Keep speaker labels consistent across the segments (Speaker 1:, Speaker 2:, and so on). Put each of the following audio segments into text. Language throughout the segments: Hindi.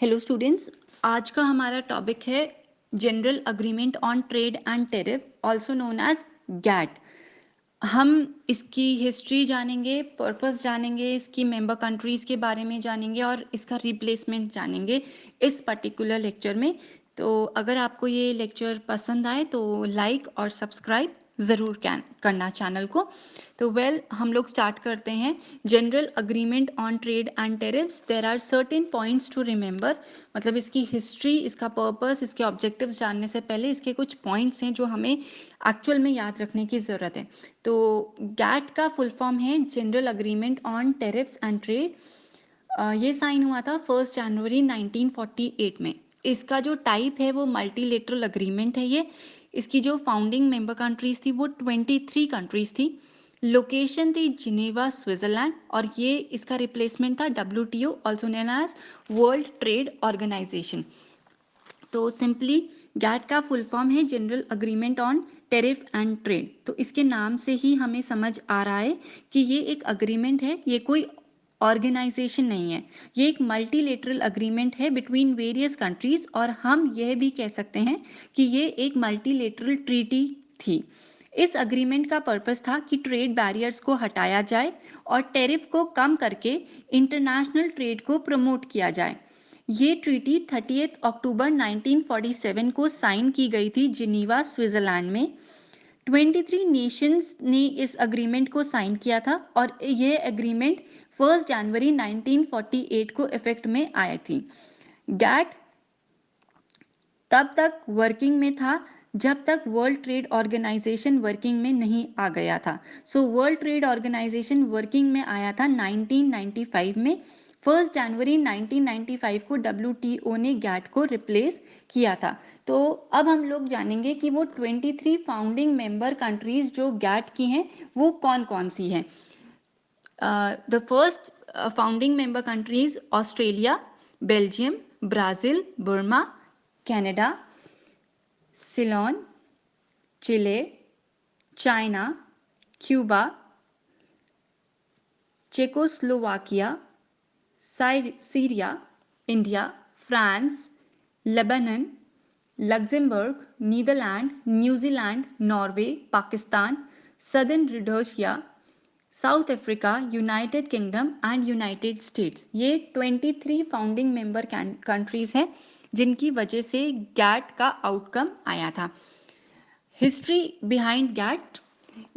Speaker 1: Hello students. आज का हमारा टॉपिक है general agreement on trade and tariff also known as GATT. हम इसकी हिस्ट्री जानेंगे, पर्पस जानेंगे, इसकी मेंबर कंट्रीज़ के बारे में जानेंगे और इसका रिप्लेसमेंट जानेंगे इस पर्टिकुलर लेक्चर में। तो अगर आपको ये लेक्चर पसंद आए तो लाइक और सब्सक्राइब ज़रूर करना चैनल को। तो हम लोग स्टार्ट करते हैं। General agreement on trade and tariffs, there are certain points to remember. मतलब इसकी हिस्ट्री, इसका पर्पस, इसके ऑब्जेक्टिव्स जानने से पहले इसके कुछ पॉइंट्स हैं जो हमें एक्चुअल में याद रखने की ज़रूरत है। तो गैट का फुल फॉर्म है general agreement on tariffs and trade. ये साइन हुआ था 1 जनवरी 1948 में। इसका जो टाइप है वो मल्टीलेटरल अग्रीमेंट है। ये इसकी जो फाउंडिंग मेंबर कंट्रीज थी वो 23 कंट्रीज थी। लोकेशन थी जिनेवा, स्विट्जरलैंड, और ये इसका रिप्लेसमेंट था WTO, also known as world trade organization. तो सिंपली गैट का फुल फॉर्म है general agreement on tariff and trade. तो इसके नाम से ही हमें समझ आ रहा है कि ये एक अग्रीमेंट है, ये कोई ऑर्गेनाइजेशन नहीं है। ये एक मल्टीलेटरल अग्रीमेंट है बिटवीन वेरियस कंट्रीज, और हम यह भी कह सकते हैं कि ये एक मल्टीलेटरल ट्रीटी थी। इस अग्रीमेंट का पर्पस था कि ट्रेड बैरियर्स को हटाया जाए और टैरिफ को कम करके इंटरनेशनल ट्रेड को प्रमोट किया जाए। ये ट्रीटी 30 अक्टूबर 1947 को साइन की गई थी जिनीवा, स्विट्जरलैंड में। 23 नेशंस ने इस अग्रीमेंट को साइन किया था और यह एग्रीमेंट 1 जनवरी 1948 को इफेक्ट में आई थी। गैट तब तक वर्किंग में था जब तक वर्ल्ड ट्रेड ऑर्गेनाइजेशन वर्किंग में नहीं आ गया था। So world trade organization working में आया था 1995 में। 1 जनवरी 1995 को WTO ने गैट को रिप्लेस किया था। तो अब हम लोग जानेंगे कि वो 23 फाउंडिंग मेंबर कंट्रीज जो गैट की हैं वो कौन कौन सी हैं। The first founding member countries Australia, Belgium, Brazil, Burma, Canada, Ceylon, Chile, China, Cuba, Czechoslovakia, Syria, India, France, Lebanon, Luxembourg, Netherlands, New Zealand, Norway, Pakistan, Southern Rhodesia, South Africa, United Kingdom and United States. ये 23 फाउंडिंग मेंबर कंट्रीज हैं जिनकी वजह से गैट का आउटकम आया था। हिस्ट्री बिहाइंड गैट,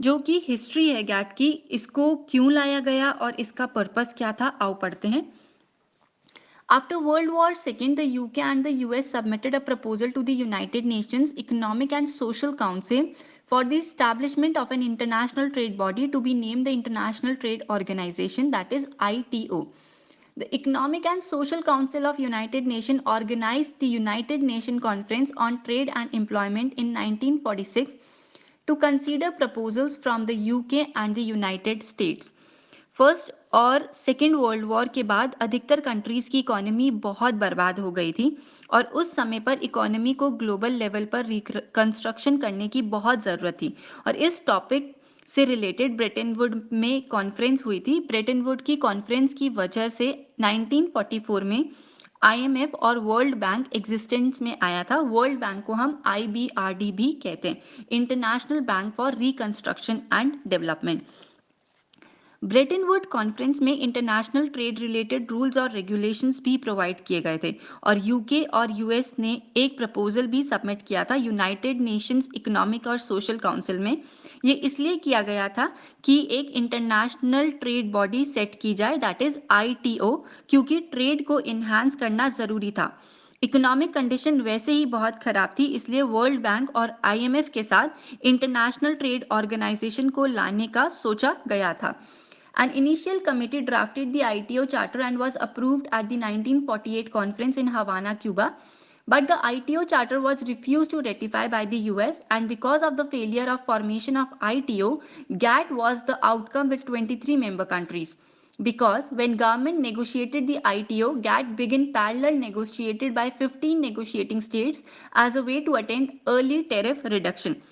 Speaker 1: जो कि हिस्ट्री है गैट की, इसको क्यों लाया गया और इसका पर्पस क्या था, आओ पढ़ते हैं। After World War II, the UK and the US submitted a proposal to the United Nations Economic and Social Council for the establishment of an international trade body to be named the International Trade Organization, that is ITO. The Economic and Social Council of United Nations organized the United Nations Conference on Trade and Employment in 1946 to consider proposals from the UK and the United States. First और सेकेंड वर्ल्ड वॉर के बाद अधिकतर कंट्रीज की इकोनॉमी बहुत बर्बाद हो गई थी और उस समय पर इकोनॉमी को ग्लोबल लेवल पर रिकंस्ट्रक्शन करने की बहुत ज़रूरत थी। और इस टॉपिक से रिलेटेड ब्रेटन वुड में कॉन्फ्रेंस हुई थी। ब्रेटन वुड की कॉन्फ्रेंस की वजह से 1944 में IMF और वर्ल्ड बैंक एग्जिस्टेंस में आया था। वर्ल्ड बैंक को हम IBRD भी कहते हैं, international bank for reconstruction and development. Brayton would conference में इंटरनेशनल ट्रेड रिलेटेड रूल्स और रेगुलेशंस भी प्रोवाइड किए गए थे और यूके और यूएस ने एक प्रपोजल भी सबमिट किया था यूनाइटेड नेशंस इकोनॉमिक और सोशल काउंसिल में। ये इसलिए किया गया था कि एक इंटरनेशनल ट्रेड बॉडी सेट की जाए, दैट इज ITO, क्योंकि ट्रेड को इन्हांस करना ज़रूरी था। इकोनॉमिक कंडीशन वैसे ही बहुत खराब थी, इसलिए वर्ल्ड बैंक और IMF के साथ इंटरनेशनल ट्रेड ऑर्गेनाइजेशन को लाने का सोचा गया था। An initial committee drafted the ITO charter and was approved at the 1948 conference in Havana, Cuba. But the ITO charter was refused to ratify by the US, and because of the failure of formation of ITO, GATT was the outcome with 23 member countries. Because when government negotiated the ITO, GATT began parallel negotiated by 15 negotiating states as a way to attain early tariff reduction.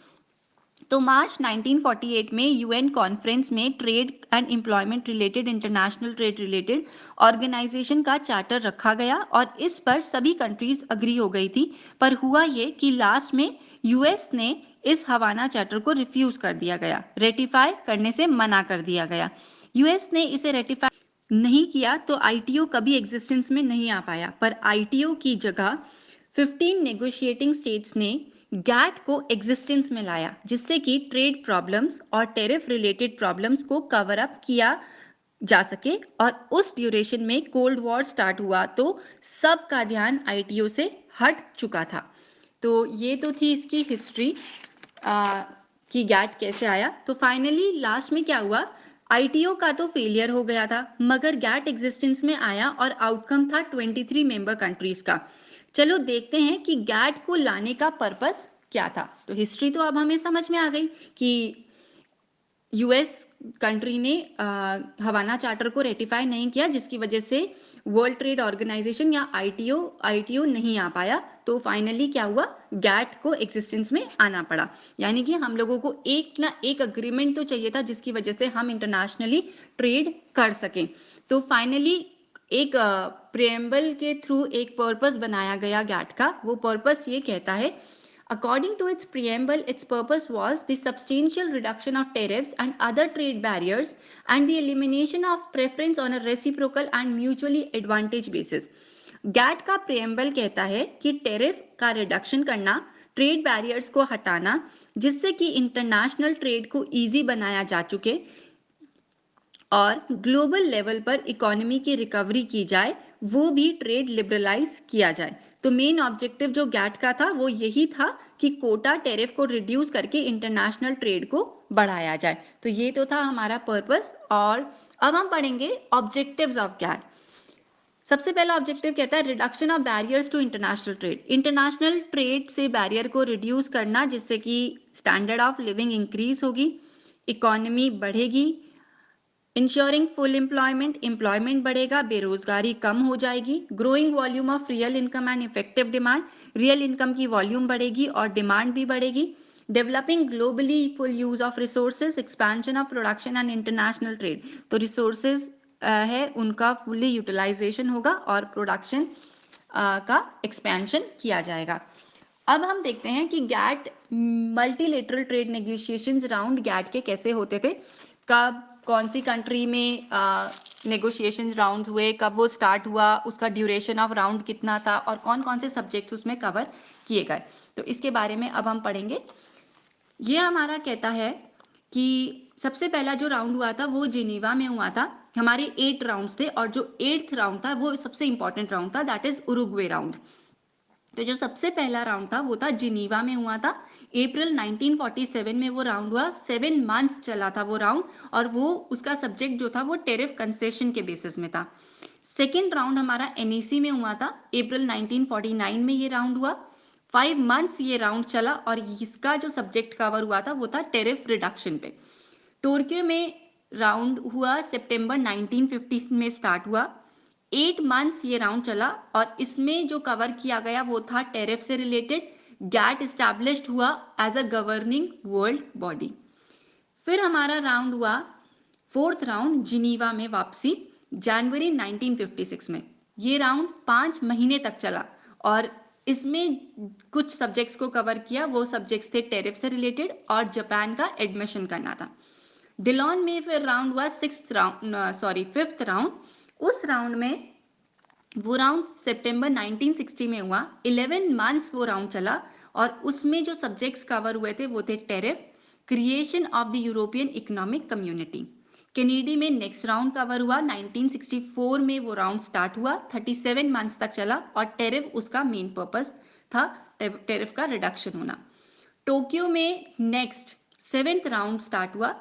Speaker 1: तो मार्च 1948 में यूएन कॉन्फ्रेंस में trade and employment related international trade related organization का चार्टर रखा गया और इस पर सभी कंट्रीज अग्री हो गई थी। पर हुआ ये कि लास्ट में यूएस ने इस हवाना चार्टर को रिफ्यूज कर दिया गया, रेटिफाई करने से मना कर दिया गया। यूएस ने इसे रेटिफाई नहीं किया तो आईटीओ कभी एग्जिस्टेंस में नहीं आ पाया, पर आईटीओ की जगह 15 नेगोशिएटिंग स्टेट्स ने गैट को एग्जिस्टेंस में लाया, जिससे कि ट्रेड प्रॉब्लम्स और टेरिफ रिलेटेड प्रॉब्लम्स को कवर अप किया जा सके। और उस ड्यूरेशन में कोल्ड वॉर स्टार्ट हुआ तो सबका ध्यान आईटीओ से हट चुका था। तो ये तो थी इसकी हिस्ट्री कि गैट कैसे आया। तो फाइनली लास्ट में क्या हुआ, आईटीओ का तो फेलियर हो गया था, मगर गैट एग्जिस्टेंस में आया और आउटकम था 23 मेंबर कंट्रीज का। चलो देखते हैं कि गैट को लाने का पर्पस क्या था। तो हिस्ट्री तो अब हमें समझ में आ गई कि यूएस कंट्री ने हवाना चार्टर को रेटिफाई नहीं किया, जिसकी वजह से वर्ल्ड ट्रेड ऑर्गेनाइजेशन या आईटीओ नहीं आ पाया। तो फाइनली क्या हुआ, गैट को एग्जिस्टेंस में आना पड़ा। यानी कि हम लोगों को एक ना एक अग्रीमेंट तो चाहिए था जिसकी वजह से हम इंटरनेशनली ट्रेड कर सकें। तो फाइनली एक प्रेम्बल के थ्रू एक पर्पस बनाया गया गैट का। वो पर्पस ये कहता है, according to its preamble, its purpose was the substantial reduction of tariffs and other trade barriers and the elimination of preference on a reciprocal and mutually advantage basis. GATT का प्रियम्बल कहता है कि टेरिफ का रिडक्शन करना, ट्रेड बैरियर्स को हटाना, जिससे कि इंटरनेशनल ट्रेड को इजी बनाया जा चुके और ग्लोबल लेवल पर इकोनॉमी की रिकवरी की जाए, वो भी ट्रेड लिबरलाइज किया जाए। तो मेन ऑब्जेक्टिव जो गैट का था वो यही था कि कोटा टेरिफ को रिड्यूस करके इंटरनेशनल ट्रेड को बढ़ाया जाए। तो ये तो था हमारा पर्पस। और अब हम पढ़ेंगे ऑब्जेक्टिव्स ऑफ गैट। सबसे पहला ऑब्जेक्टिव कहता है reduction of barriers to international trade. International trade से बैरियर को रिड्यूस करना, जिससे कि स्टैंडर्ड ऑफ लिविंग इंक्रीज होगी, इकोनॉमी बढ़ेगी, इंश्योरिंग फुल एम्प्लॉयमेंट बढ़ेगा, बेरोजगारी कम हो जाएगी, growing volume of real income and effective demand, real income की वॉल्यूम बढ़ेगी और डिमांड भी बढ़ेगी, developing globally full use of resources, expansion of production and international trade. तो रिसोर्सेज है उनका फुल्ली यूटिलाइजेशन होगा और प्रोडक्शन का एक्सपेंशन किया जाएगा। अब हम देखते हैं कि GATT multilateral trade negotiations round GATT के कैसे होते थे, कब कौन सी कंट्री में नेगोशिएशंस राउंड हुए, कब वो स्टार्ट हुआ, उसका ड्यूरेशन ऑफ राउंड कितना था और कौन कौन से सब्जेक्ट्स उसमें कवर किए गए। तो इसके बारे में अब हम पढ़ेंगे। ये हमारा कहता है कि सबसे पहला जो राउंड हुआ था वो जिनीवा में हुआ था। हमारे 8 राउंड्स थे और जो 8th राउंड था वो सबसे इंपॉर्टेंट राउंड था, दैट इज उरुग्वे राउंड। तो जो सबसे पहला राउंड था वो था जिनीवा में हुआ था। अप्रैल 1947 में वो राउंड हुआ, 7 मंथ्स चला था वो राउंड और वो उसका सब्जेक्ट जो था वो टेरिफ कंसेशन के बेसिस में था। सेकेंड राउंड हमारा एनईसी में हुआ था, अप्रैल 1949 में ये राउंड हुआ। 5 मंथ्स ये राउंड चला और इसका जो सब्जेक्ट कवर हुआ था वो था टेरिफ रिडक्शन पे। टोक्यो में राउंड हुआ, सितंबर 1950 में स्टार्ट हुआ। 8 मंथ्स ये राउंड चला और इसमें जो कवर किया गया वो था टेरिफ से रिलेटेड। गैट इस्टेब्लिश्ड हुआ as a governing world body. फिर हमारा राउंड हुआ, 4th राउंड जिनीवा में वापसी, जनवरी 1956 में। ये राउंड 5 महीने तक चला और इसमें कुछ सब्जेक्ट्स को कवर किया। वो सब्जेक्ट्स थे टेरिफ से रिलेटेड और जापान का एडमिशन करना था। डिलॉन में फिर राउंड हुआ 5th राउंड। उस राउंड में वो राउंड सितंबर 1960 में हुआ, 11 मंथ्स वो राउंड चला और उसमें जो सब्जेक्ट्स कवर हुए थे वो थे tariff, creation of the European economic community. Kennedy में नेक्स्ट राउंड कवर हुआ, 1964 में वो राउंड स्टार्ट हुआ, 37 मंथ्स तक चला और टेरिफ उसका मेन पर्पस था, टेरिफ का रिडक्शन होना। टोक्यो में नेक्स्ट 7th राउंड स्टार्ट हुआ,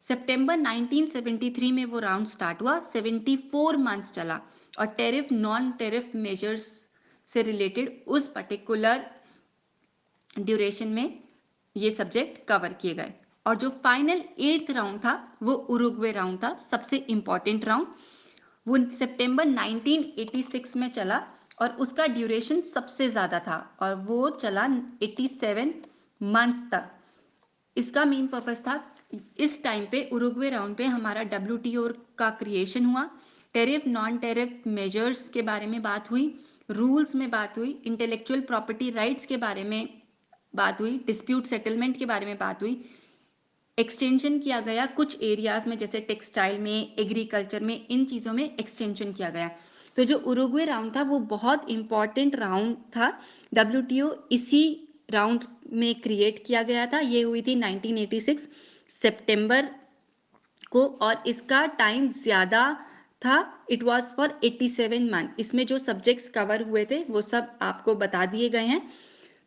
Speaker 1: सितंबर 1973 में वो राउंड स्टार्ट हुआ, 74 मंथ्स चला और टेरिफ नॉन टेरिफ मेजर्स से रिलेटेड उस पर्टिकुलर ड्यूरेशन में ये सब्जेक्ट कवर किए गए। और जो फाइनल 8th राउंड था वो उरुग्वे राउंड था, सबसे इंपॉर्टेंट राउंड। वो सितंबर 1986 में चला और उसका ड्यूरेशन सबसे ज्यादा था और वो चला 87 मंथ्स तक। इसका मेन पर्पस था, इस टाइम पे उरुग्वे राउंड पे हमारा डब्ल्यूटीओ का क्रिएशन हुआ, टेरिफ नॉन टेरिफ मेजर्स के बारे में बात हुई, रूल्स में बात हुई, इंटेलेक्चुअल प्रॉपर्टी राइट्स के बारे में बात हुई, डिस्प्यूट सेटलमेंट के बारे में बात हुई, एक्सटेंशन किया गया कुछ एरियाज में, जैसे टेक्सटाइल में, एग्रीकल्चर में, इन चीज़ों में एक्सटेंशन किया गया। तो जो उरुग्वे राउंड था वो बहुत इंपॉर्टेंट राउंड था। डब्ल्यूटीओ इसी राउंड में क्रिएट किया गया था। ये हुई थी 1986 सितंबर को, और इसका टाइम ज़्यादा था। It was for 87 month. इसमें जो सब्जेक्ट्स कवर हुए थे वो सब आपको बता दिए गए हैं।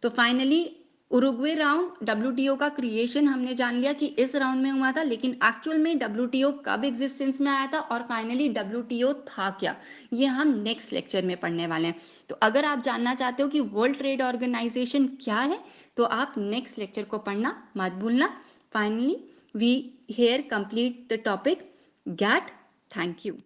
Speaker 1: तो फाइनली उरुग्वे राउंड, डब्ल्यूटीओ का क्रिएशन हमने जान लिया कि इस राउंड में हुआ था, लेकिन एक्चुअल में डब्ल्यूटीओ कब एग्जिस्टेंस में आया था और फाइनली डब्ल्यूटीओ था क्या, ये हम नेक्स्ट लेक्चर में पढ़ने वाले हैं। तो अगर आप जानना चाहते हो कि वर्ल्ड ट्रेड ऑर्गेनाइजेशन क्या है, तो आप नेक्स्ट लेक्चर को पढ़ना मत भूलना। Finally we here complete the topic GATT. Thank you.